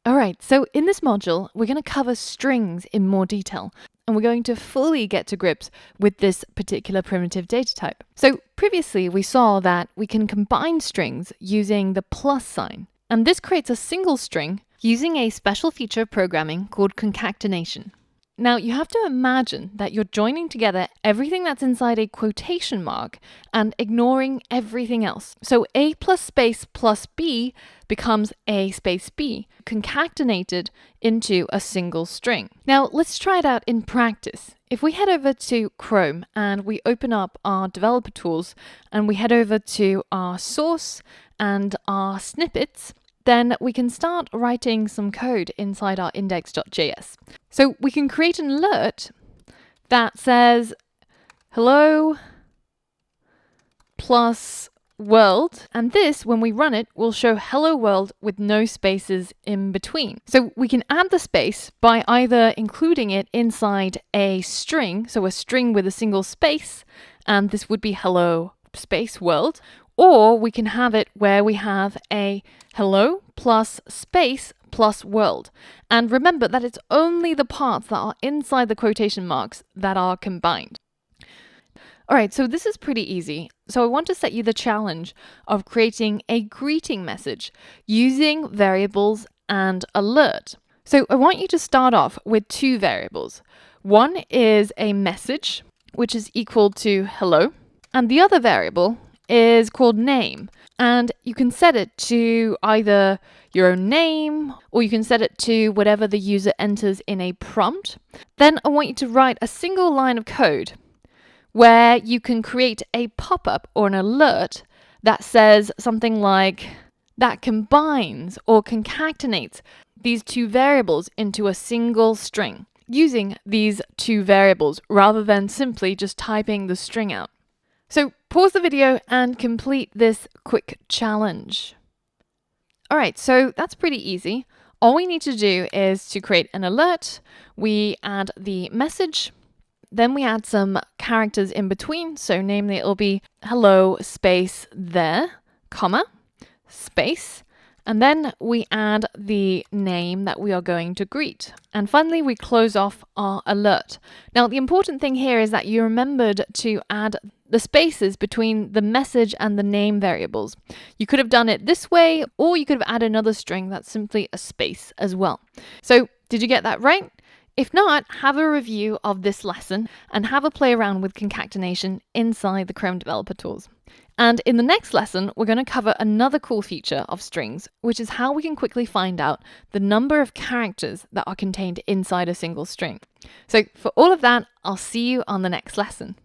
All right, so in this module, we're going to cover strings in more detail, and we're going to fully get to grips with this particular primitive data type. So previously, we saw that we can combine strings using the plus sign, and this creates a single string using a special feature of programming called concatenation. Now, you have to imagine that you're joining together everything that's inside a quotation mark and ignoring everything else. So A plus space plus B becomes A space B, concatenated into a single string. Now, let's try it out in practice. If we head over to Chrome and we open up our developer tools and we head over to our source and our snippets, then we can start writing some code inside our index.js. So we can create an alert that says hello plus world, and this, when we run it, will show hello world with no spaces in between. So we can add the space by either including it inside a string, so a string with a single space, and this would be hello space world, or we can have it where we have a hello plus space plus world. And remember that it's only the parts that are inside the quotation marks that are combined. All right, so this is pretty easy. So I want to set you the challenge of creating a greeting message using variables and alert. So I want you to start off with two variables. One is a message, which is equal to hello, and the other variable is called name, and you can set it to either your own name or you can set it to whatever the user enters in a prompt. Then I want you to write a single line of code where you can create a pop-up or an alert that says something like that combines or concatenates these two variables into a single string using these two variables rather than simply just typing the string out. So pause the video and complete this quick challenge. All right, so that's pretty easy. All we need to do is to create an alert. We add the message, then we add some characters in between. So namely, it'll be hello space there, comma, space, and then we add the name that we are going to greet. And finally, we close off our alert. Now, the important thing here is that you remembered to add the spaces between the message and the name variables. You could have done it this way, or you could have added another string that's simply a space as well. So did you get that right? If not, have a review of this lesson and have a play around with concatenation inside the Chrome developer tools. And in the next lesson, we're going to cover another cool feature of strings, which is how we can quickly find out the number of characters that are contained inside a single string. So for all of that, I'll see you on the next lesson.